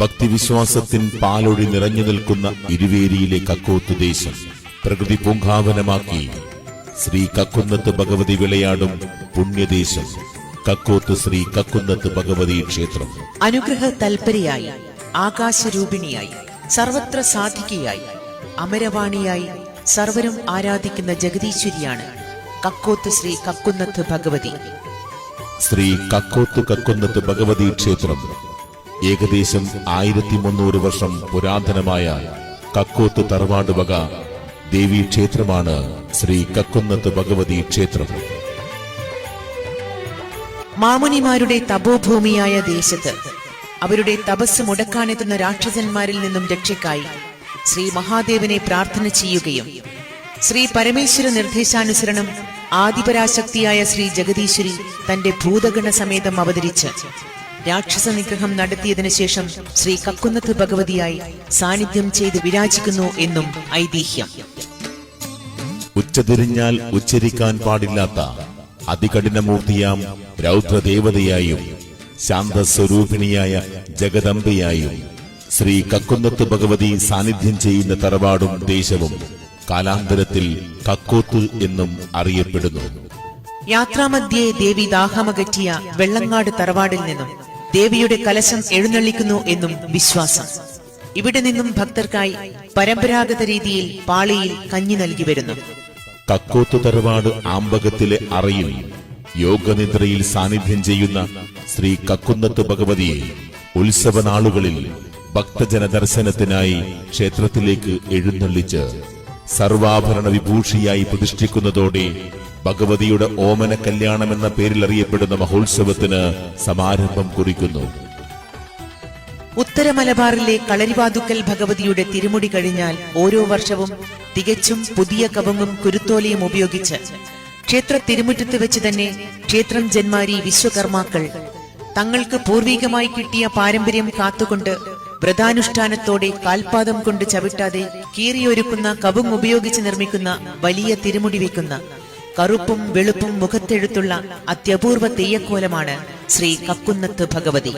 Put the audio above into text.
ഭക്തിവിശ്വാസത്തിൻ പാലൊഴി നിറഞ്ഞു നിൽക്കുന്ന ഇരുവേരിയിലെ കക്കോത്ത് ദേശം പ്രകൃതി പൂങ്കാവനമാക്കി ശ്രീ കക്കുന്നത്ത് ഭഗവതി വിളയാടും പുണ്യദേശം കക്കോത്ത് ശ്രീ കക്കുന്നത്ത് ഭഗവതി ക്ഷേത്രം. അനുഗ്രഹ തൽപരയായി, ആകാശരൂപിണിയായി, സർവത്ര സാധികയായി, അമരവാണിയായി സർവരും ആരാധിക്കുന്ന ജഗദീശ്വരിയാണ് കക്കോത്ത് ശ്രീ കക്കുന്നത്ത് ഭഗവതി. ശ്രീ കക്കോത്ത് കക്കുന്നത്ത് ഭഗവതി ക്ഷേത്രം ഏകദേശം 1300 വർഷം പുരാതനമായ കക്കോത്ത് തറവാട് വക ദേവീക്ഷേത്രമാണ് ശ്രീ കക്കുന്നത്ത് ഭഗവതി ക്ഷേത്രം. മാമുനിമാരുടെ തപോഭൂമിയായ ദേശത്ത് അവരുടെ തപസ് മുടക്കാനെത്തുന്ന രാക്ഷസന്മാരിൽ നിന്നും രക്ഷയ്ക്കായി ശ്രീ മഹാദേവനെ പ്രാർത്ഥന ചെയ്യുകയും ശ്രീ പരമേശ്വര നിർദ്ദേശാനുസരണം ആദിപരാശക്തിയായ ശ്രീ ജഗദീശ്വരി തന്റെ ഭൂതഗണ സമേതം അവതരിച്ച് രാക്ഷസ നിഗ്രഹം നടത്തിയതിനു ശേഷം ശ്രീ കക്കുന്നത്ത് ഭഗവതിയായി സാന്നിധ്യം ചെയ്ത് വിരാജിക്കുന്നു എന്നും ഐതിഹ്യം. ഉച്ചതിരിഞ്ഞാൽ ഉച്ചരിക്കാൻ പാടില്ലാത്ത അതികഠിനമൂർത്തിയാം രൗദ്രദേവതയായും ശാന്തസ്വരൂപിണിയായ ജഗദംബയായും ശ്രീ കക്കുന്നത്ത് ഭഗവതി സാന്നിധ്യം ചെയ്യുന്ന തറവാടും ദേശവും കാലാന്തരത്തിൽ കക്കോത്ത് എന്നും അറിയപ്പെടുന്നു. യാത്രാമധ്യേ ദേവി ദാഹമകറ്റിയ വെള്ളങ്ങാട് തറവാടിൽ നിന്നും ദേവിയുടെ കലശം എഴുന്നള്ളിക്കുന്നു എന്നും വിശ്വാസം. ഇവിടെ നിന്നും ഭക്തർക്കായി പരമ്പരാഗത രീതിയിൽ പാളിയിൽ കഞ്ഞി നൽകി വരുന്നു. കക്കോത്ത് തറവാട് ആമ്പകത്തിലെ അറയിൽ യോഗനിദ്രയിൽ സാന്നിധ്യം ചെയ്യുന്ന ശ്രീ കക്കുന്നത്ത് ഭഗവതിയെ ഉത്സവനാളുകളിൽ ഭക്തജന ദർശനത്തിനായി ക്ഷേത്രത്തിലേക്ക് എഴുന്നള്ളിച്ച് സർവാഭരണ വിഭൂഷിയായി പ്രതിഷ്ഠിക്കുന്നതോടെ ഭഗവതിയുടെ ഓമന കല്യാണം എന്ന പേരിൽ അറിയപ്പെടുന്ന മഹോത്സവത്തിന് സമാരംഭം കുറിക്കുന്നു. ഉത്തര മലബാറിലെ കളരിവാതുക്കൽ ഭഗവതിയുടെ തിരുമുടി കഴിഞ്ഞാൽ ഓരോ വർഷവും തികച്ചും പുതിയ കവങ്ങും കുരുത്തോലയും ഉപയോഗിച്ച് ക്ഷേത്ര തിരുമുറ്റത്ത് വെച്ച് തന്നെ ക്ഷേത്രം ജന്മാരി വിശ്വകർമാക്കൾ തങ്ങൾക്ക് പൂർവികമായി കിട്ടിയ പാരമ്പര്യം കാത്തുകൊണ്ട് വ്രതാനുഷ്ഠാനത്തോടെ കാൽപാദം കൊണ്ട് ചവിട്ടാതെ കീറിയൊരുക്കുന്ന കവുങ് ഉപയോഗിച്ച് നിർമ്മിക്കുന്ന വലിയ തിരുമുടി വയ്ക്കുന്ന കറുപ്പും വെളുപ്പും മുഖത്തെഴുത്തുള്ള അത്യപൂർവ തെയ്യക്കോലമാണ് ശ്രീ കക്കുന്നത്ത് ഭഗവതി.